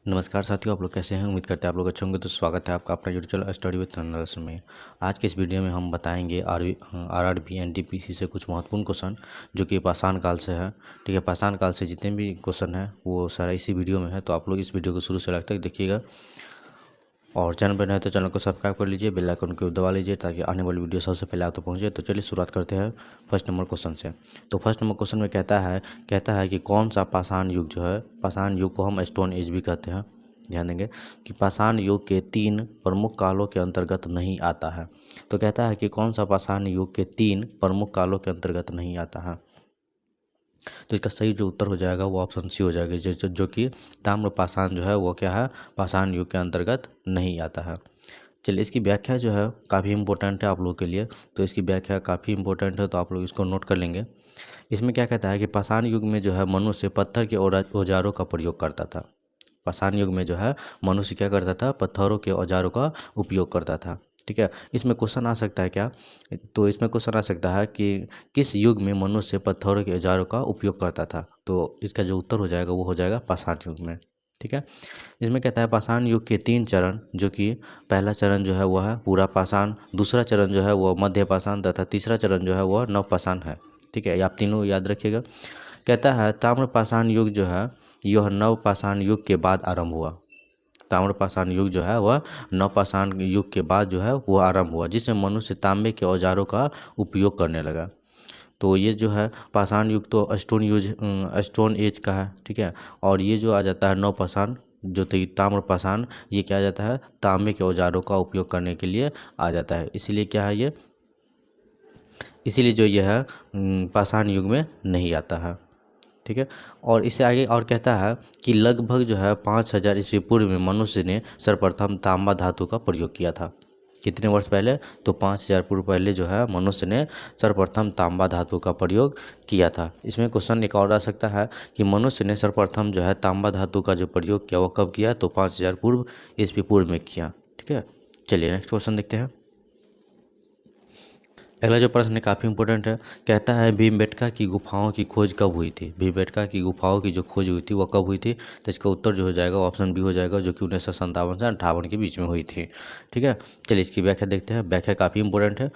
नमस्कार साथियों, आप लोग कैसे हैं। उम्मीद करते हैं आप लोग अच्छे होंगे। तो स्वागत है आपका अपना YouTube channel study with runners में। आज के इस वीडियो में हम बताएंगे आरआरबी एनटीपीसी से कुछ महत्वपूर्ण क्वेश्चन जो कि पाषाण काल से है। ठीक है, पाषाण काल से जितने भी क्वेश्चन हैं वो सारा इसी वीडियो में है। तो आप लोग इस वीडियो को शुरू से लास्ट तक देखिएगा और चैनल पर नए तो चैनल को सब्सक्राइब कर लीजिए, बेल आइकन को दबा लीजिए ताकि आने वाली वीडियो सबसे पहले आप तक पहुँचे। तो चलिए शुरुआत करते हैं फर्स्ट नंबर क्वेश्चन से। तो फर्स्ट नंबर क्वेश्चन में कहता है कि कौन सा पाषाण युग जो है, पाषाण युग को हम स्टोन एज भी कहते हैं। ध्यान देंगे कि पाषाण युग के 3 प्रमुख कालों के अंतर्गत नहीं आता है। तो कहता है कि कौन सा पाषाण युग के 3 प्रमुख कालों के अंतर्गत नहीं आता है। तो इसका सही जो उत्तर हो जाएगा वो ऑप्शन सी हो जाएगा, जो कि ताम्र पाषाण जो है वो क्या है, पाषाण युग के अंतर्गत नहीं आता है। चलिए, इसकी व्याख्या जो है काफ़ी इंपॉर्टेंट है आप लोगों के लिए। तो इसकी व्याख्या काफ़ी इंपॉर्टेंट है, तो आप लोग इसको नोट कर लेंगे। इसमें क्या कहता है कि पाषाण युग में जो है मनुष्य पत्थर के औजारों का प्रयोग करता था। पाषाण युग में जो है मनुष्य क्या करता था, पत्थरों के औजारों का उपयोग करता था। ठीक है, इसमें क्वेश्चन आ सकता है क्या, तो इसमें क्वेश्चन आ सकता है कि किस युग में मनुष्य पत्थरों के औजारों का उपयोग करता था। तो इसका जो उत्तर हो जाएगा वो हो जाएगा पाषाण युग में। ठीक है, इसमें कहता है पाषाण युग के 3 चरण, जो कि पहला चरण जो है वह है पूरा पाषाण, दूसरा चरण जो है वह मध्य पाषाण तथा तीसरा चरण जो है वह नव पाषाण है। ठीक है, आप तीनों याद रखिएगा। कहता है ताम्र पाषाण युग जो है यह नव पाषाण युग के बाद आरंभ हुआ। ताम्र पाषाण युग जो है वह नव पाषाण युग के बाद जो है वह आरंभ हुआ, जिसमें मनुष्य तांबे के औजारों का उपयोग करने लगा। तो ये जो है पाषाण युग तो स्टोन एज का है। ठीक है, और ये जो आ जाता है नव पाषाण जो ताम्र पाषाण, ये क्या आ जाता है, तांबे के औजारों का उपयोग करने के लिए आ जाता है। इसीलिए क्या है ये, इसीलिए जो ये है पाषाण युग में नहीं आता है। ठीक है, और इससे आगे और कहता है कि लगभग जो है 5000 ईस्वी पूर्व में मनुष्य ने सर्वप्रथम तांबा धातु का प्रयोग किया था। कितने वर्ष पहले, तो 5000 पूर्व पहले जो है मनुष्य ने सर्वप्रथम तांबा धातु का प्रयोग किया था। इसमें क्वेश्चन एक और आ सकता है कि मनुष्य ने सर्वप्रथम जो है तांबा धातु का जो प्रयोग किया वो कब किया, तो 5000 पूर्व ईस्वी पूर्व में किया। ठीक है, चलिए नेक्स्ट क्वेश्चन देखते हैं। अगला जो प्रश्न है काफ़ी इंपॉर्टेंट है। कहता है भीमबेटका की गुफाओं की खोज कब हुई थी। भीमबेटका की गुफाओं की जो खोज हुई थी वो कब हुई थी, तो इसका उत्तर जो हो जाएगा ऑप्शन बी हो जाएगा, जो कि 1957 से 58 के बीच में हुई थी। ठीक है, चलिए इसकी व्याख्या देखते हैं। व्याख्या काफ़ी इंपॉर्टेंट है।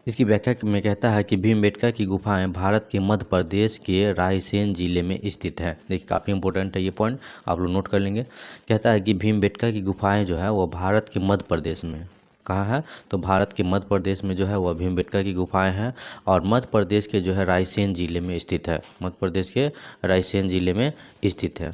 इसकी व्याख्या में कहता है कि भीमबेटका की गुफाएं भारत के मध्य प्रदेश के रायसेन जिले में स्थित है। देखिए काफ़ी इंपॉर्टेंट है ये पॉइंट, आप लोग नोट कर लेंगे। कहता है कि भीमबेटका की गुफाएं जो है वो भारत के मध्य प्रदेश में, कहाँ है, तो भारत के मध्य प्रदेश में जो है वह भीमबेटका की गुफाएं हैं और मध्य प्रदेश के जो है रायसेन जिले में स्थित है। मध्य प्रदेश के रायसेन जिले में स्थित है।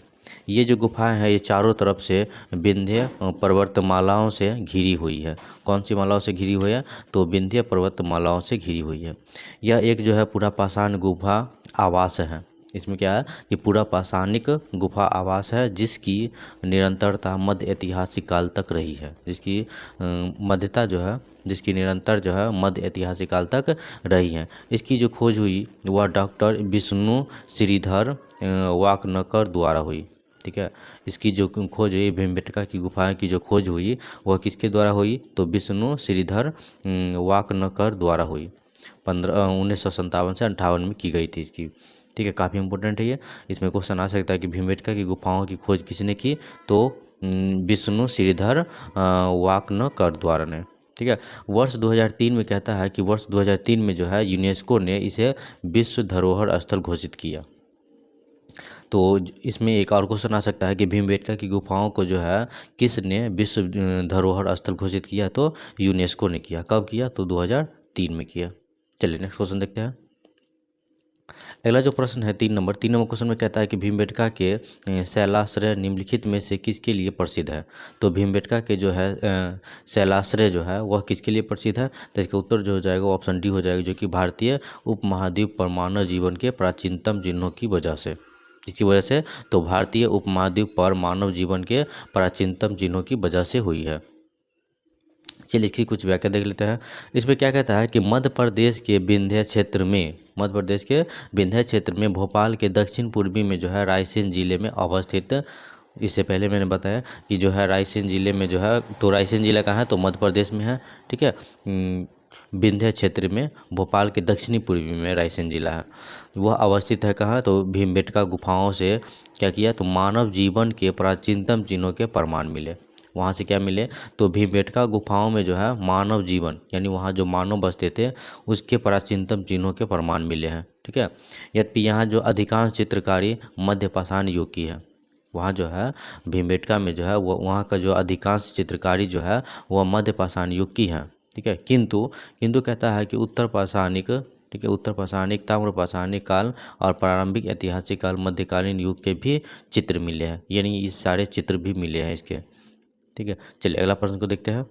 ये जो गुफाएं हैं ये चारों तरफ से विंध्य पर्वतमालाओं से घिरी हुई है। कौन सी मालाओं से घिरी हुई है, तो विंध्य पर्वतमालाओं से घिरी हुई है। यह एक जो है पूरा पाषाण गुफा आवास है। इसमें क्या है, ये पूरा पाषाणिक गुफा आवास है जिसकी निरंतरता मध्य ऐतिहासिक काल तक रही है। जिसकी मध्यता जो है, जिसकी निरंतर जो है मध्य ऐतिहासिक काल तक रही है। इसकी जो खोज हुई वह डॉक्टर विष्णु श्रीधर वाकनकर द्वारा हुई। ठीक है, इसकी जो खोज हुई, भीमबेटका की गुफाएं की जो खोज हुई वह किसके द्वारा हुई, तो विष्णु श्रीधर वाकनकर द्वारा हुई। 1957 से 58 में की गई थी इसकी। ठीक है, काफ़ी इंपॉर्टेंट है ये। इसमें क्वेश्चन आ सकता है कि भीमबेटका की गुफाओं की खोज किसने की, तो विष्णु श्रीधर वाकनकर द्वारा ने। ठीक है, वर्ष 2003 में कहता है कि वर्ष 2003 में जो है यूनेस्को ने इसे विश्व धरोहर स्थल घोषित किया। तो इसमें एक और क्वेश्चन आ सकता है कि भीमबेटका की गुफाओं को जो है किसने विश्व धरोहर स्थल घोषित किया, तो यूनेस्को ने किया। कब किया, तो 2003 में किया। चलिए नेक्स्ट क्वेश्चन देखते हैं। अगला जो प्रश्न है 3 नंबर क्वेश्चन में कहता है कि भीमबेटका के शैलाश्रय निम्नलिखित में से किसके लिए प्रसिद्ध है। तो भीमबेटका के जो है शैलाश्रय जो है वह किसके लिए प्रसिद्ध है, तो इसका उत्तर जो हो जाएगा ऑप्शन डी हो जाएगा, जो कि भारतीय उपमहाद्वीप पर मानव जीवन के प्राचीनतम चिन्हों की वजह से। इसकी वजह से, तो भारतीय उपमहाद्वीप पर मानव जीवन के प्राचीनतम चिन्हों की वजह से हुई है। चलिए इसकी कुछ व्याख्या देख लेते हैं। इसमें क्या कहता है कि मध्य प्रदेश के विंध्य क्षेत्र में, मध्य प्रदेश के विंध्य क्षेत्र में भोपाल के दक्षिण पूर्वी में जो है रायसेन जिले में अवस्थित। इससे पहले मैंने बताया कि जो है रायसेन जिले में जो है, तो रायसेन जिला कहाँ है, तो मध्य प्रदेश में है। ठीक है, विंध्य क्षेत्र में भोपाल के दक्षिणी पूर्वी में रायसेन जिला है। वह अवस्थित है कहाँ, तो भीमबेटका गुफाओं से क्या किया, तो मानव जीवन के प्राचीनतम चिन्हों के प्रमाण मिले। वहाँ से क्या मिले, तो भीमबेटका गुफाओं में जो है मानव जीवन यानी वहाँ जो मानव बसते थे उसके प्राचीनतम चिन्हों के प्रमाण मिले हैं। ठीक है, यद्यपि यहाँ जो अधिकांश चित्रकारी मध्य पाषाण युग की है। वहाँ जो है भीमबेटका में जो है वो वहाँ का जो अधिकांश चित्रकारी जो है वह मध्य पाषाण युग की है। ठीक है, किंतु कहता है कि उत्तर पाषाणिक, ठीक है, उत्तर पाषाणिक, ताम्र पाषाणिक काल और प्रारंभिक ऐतिहासिक काल मध्यकालीन युग के भी चित्र मिले हैं, यानी ये सारे चित्र भी मिले हैं इसके। ठीक है, चलिए अगला प्रश्न को देखते हैं।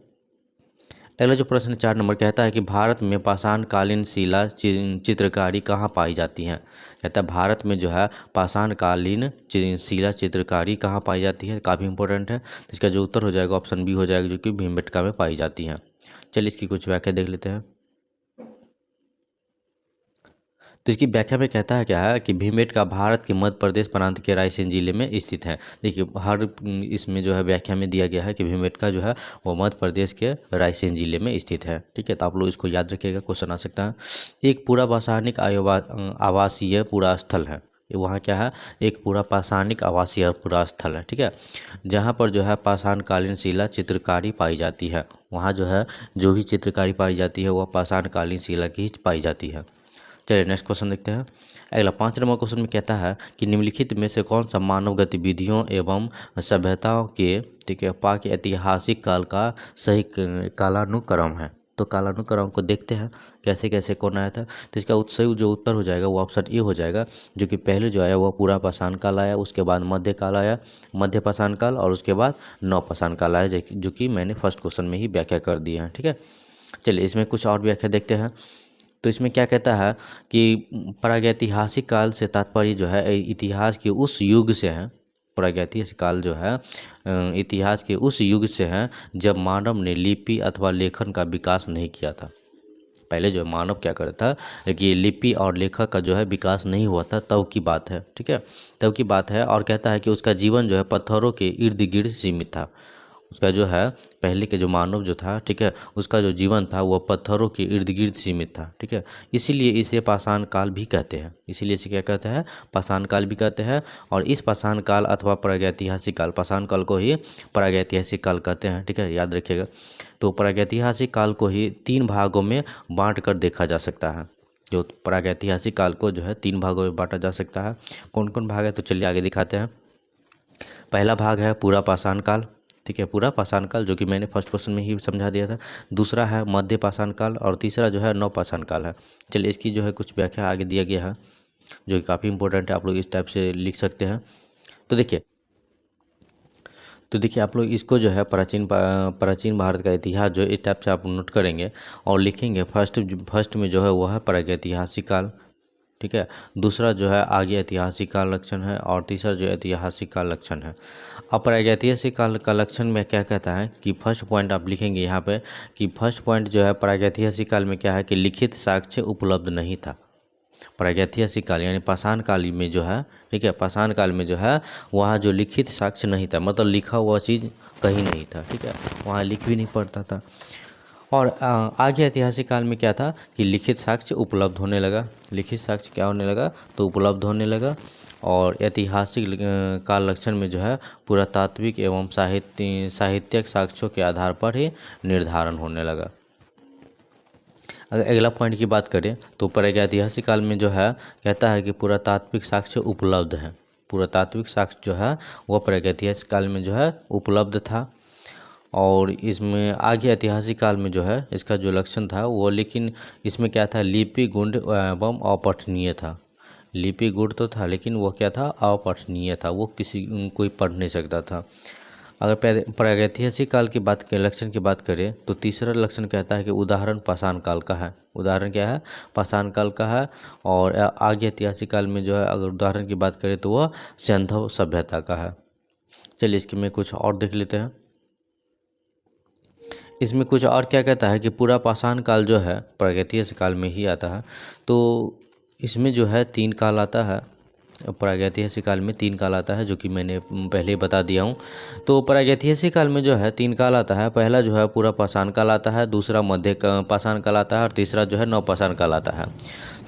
अगला जो प्रश्न 4 नंबर कहता है कि भारत में पाषाणकालीन शिला चित्रकारी कहाँ पाई जाती है। कहता है भारत में जो है पाषाणकालीन शिला चित्रकारी कहाँ पाई जाती है, काफ़ी इंपॉर्टेंट है। तो इसका जो उत्तर हो जाएगा ऑप्शन बी हो जाएगा, जो कि भीमबेटका में पाई जाती है। चलिए इसकी कुछ व्याख्या देख लेते हैं। तो इसकी व्याख्या में कहता है क्या है कि भीमबेटका भारत के मध्य प्रदेश प्रांत के रायसेन जिले में स्थित है। देखिए हर इसमें जो है व्याख्या में दिया गया है कि भीमबेटका जो है वो मध्य प्रदेश के रायसेन जिले में स्थित है। ठीक है, तो आप लोग इसको याद रखिएगा, क्वेश्चन आ सकता है। एक पूरा पाषाणिक आवासीय पूरा स्थल है। वहाँ क्या है, एक पूरा पाषाणिक आवासीय पूरा स्थल है। ठीक है, जहाँ पर जो है पाषाणकालीन शिला चित्रकारी पाई जाती है। वहाँ जो है जो भी चित्रकारी पाई जाती है वह पाषाणकालीन शिला की ही पाई जाती है। चलिए नेक्स्ट क्वेश्चन देखते हैं। अगला 5 नंबर क्वेश्चन में कहता है कि निम्नलिखित में से कौन सा मानव गतिविधियों एवं सभ्यताओं के, ठीक है, पाक ऐतिहासिक काल का सही कालानुक्रम है। तो कालानुक्रम को देखते हैं कैसे कैसे कौन आया था। तो इसका सही जो उत्तर हो जाएगा वो ऑप्शन ए हो जाएगा, जो कि पहले जो आया वह पूरा पाषाण काल आया, उसके बाद मध्य काल आया, मध्य पाषाण काल, और उसके बाद नव पाषाण काल आया, जो कि मैंने फर्स्ट क्वेश्चन में ही व्याख्या कर दी है। ठीक है, चलिए इसमें कुछ और व्याख्या देखते हैं। तो इसमें क्या कहता है कि प्रागैतिहासिक काल से तात्पर्य जो है इतिहास के उस युग से है। प्रागैतिहासिक काल जो है इतिहास के उस युग से है जब मानव ने लिपि अथवा लेखन का विकास नहीं किया था। पहले जो मानव क्या करता था कि लिपि और लेखक का जो है विकास नहीं हुआ था, तब की बात है। ठीक है, तब की बात है। और कहता है कि उसका जीवन जो है पत्थरों के इर्द गिर्द सीमित था। उसका जो है पहले के जो मानव जो था, ठीक है, उसका जो जीवन था वह पत्थरों के इर्द गिर्द सीमित था। ठीक है, इसीलिए इसे पाषाण काल भी कहते हैं। इसीलिए इसे क्या कहते हैं, पाषाण काल भी कहते हैं। और इस पाषाण काल अथवा प्रागैतिहासिक काल, पाषाण काल को ही प्रागैतिहासिक काल कहते हैं। ठीक है, याद रखिएगा। तो प्रागैतिहासिक काल को ही 3 भागों में बांट कर देखा जा सकता है। जो प्रागैतिहासिक काल को जो है 3 भागों में बांटा जा सकता है। कौन कौन भाग है, तो चलिए आगे दिखाते हैं। पहला भाग है पूरा पाषाण काल। ठीक है, पूरा पाषाण काल, जो कि मैंने फर्स्ट क्वेश्चन में ही समझा दिया था। दूसरा है मध्य पाषाण काल, और तीसरा जो है नव पाषाण काल है। चलिए इसकी जो है कुछ व्याख्या आगे दिया गया है, जो कि काफ़ी इंपॉर्टेंट है। आप लोग इस टाइप से लिख सकते हैं। तो देखिए आप लोग इसको जो है प्राचीन भारत का इतिहास जो इस टाइप से आप नोट करेंगे और लिखेंगे। फर्स्ट में जो है वह है प्रागैतिहासिक काल। ठीक है, दूसरा जो है आगे ऐतिहासिक काल लक्षण है, और तीसरा जो ऐतिहासिक काल लक्षण है। अब प्रागैतिहासिक काल का लक्षण में क्या कहता है कि फर्स्ट पॉइंट आप लिखेंगे यहाँ पे कि फर्स्ट पॉइंट जो है प्रागैतिहासिक काल में क्या है कि लिखित साक्ष्य उपलब्ध नहीं था। प्रागैतिहासिक काल यानी पाषाण काल में जो है, ठीक है, पाषाण काल में जो है वहाँ जो लिखित साक्ष्य नहीं था, मतलब लिखा हुआ चीज़ कहीं नहीं था। ठीक है, वहाँ लिख भी नहीं पड़ता था। और आगे ऐतिहासिक काल में क्या था कि लिखित साक्ष्य उपलब्ध होने लगा। लिखित साक्ष्य क्या होने लगा, तो उपलब्ध होने लगा। और ऐतिहासिक काल लक्षण में जो है पुरातात्विक एवं साहित्यिक साक्ष्यों के आधार पर ही निर्धारण होने लगा। अगर अगला पॉइंट की बात करें तो प्रागैतिहासिक काल में जो है कहता है कि पुरातात्विक साक्ष्य उपलब्ध है। पुरातात्विक साक्ष्य जो है वह प्रागैतिहासिक काल में जो है उपलब्ध था। और इसमें आगे ऐतिहासिक काल में जो है इसका जो लक्षण था वो, लेकिन इसमें क्या था, लिपि गुण एवं अपठनीय था। लिपि गुण तो था लेकिन वो क्या था, अपठनीय था, वो कोई पढ़ नहीं सकता था। अगर प्रागैतिहासिक काल की बात करें, लक्षण की बात करें, तो तीसरा लक्षण कहता है कि उदाहरण पाषाण काल का है। उदाहरण क्या है, पाषाण काल का है। और आगे ऐतिहासिक काल में जो है अगर उदाहरण की बात करें तो वह सिंधु सभ्यता का है। चलिए इसकी में कुछ और देख लेते हैं। इसमें कुछ और क्या कहता है कि पूरा पाषाण काल जो है प्रागैतिहासिक काल में ही आता है। तो इसमें जो है 3 काल आता है। प्रागैतिहासिक काल में 3 काल आता है, जो कि मैंने पहले ही बता दिया हूँ। तो प्रागैतिहासिक काल में जो है 3 काल आता है। पहला जो है पूरा पाषाण काल आता है, दूसरा मध्य पाषाण काल आता है और तीसरा जो है नवपाषाण काल आता है।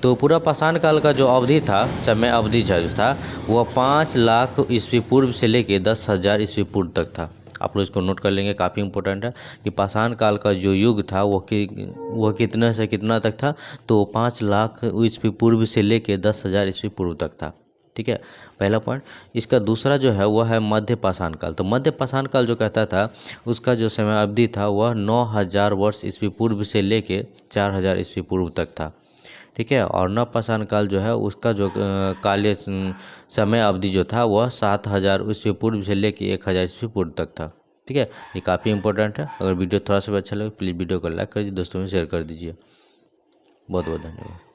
तो पूरा पाषाण काल का जो अवधि था, समय अवधि जो था, वह 5 लाख ईस्वी पूर्व से लेके 10,000 ईस्वी पूर्व तक था। आप लोग इसको नोट कर लेंगे, काफ़ी इंपॉर्टेंट है कि पाषाण काल का जो युग था वह कितना से कितना तक था, तो 5 लाख ईस्वी पूर्व से लेके 10,000 ईस्वी पूर्व तक था। ठीक है, पहला पॉइंट। इसका दूसरा जो है वह है मध्य पाषाण काल। तो मध्य पाषाण काल जो कहता था, उसका जो समय अवधि था वह 9,000 वर्ष ईस्वी पूर्व से लेके 4,000 ईस्वी पूर्व तक था। ठीक है, और नवपाषाण काल जो है उसका जो कालीय समय अवधि जो था वह 7,000 ईस्वी पूर्व से लेके 1,000 ईस्वी पूर्व तक था। ठीक है, ये काफ़ी इंपॉर्टेंट है। अगर वीडियो थोड़ा सा भी अच्छा लगे प्लीज़ वीडियो को लाइक कर दीजिए, दोस्तों में शेयर कर दीजिए। बहुत बहुत धन्यवाद।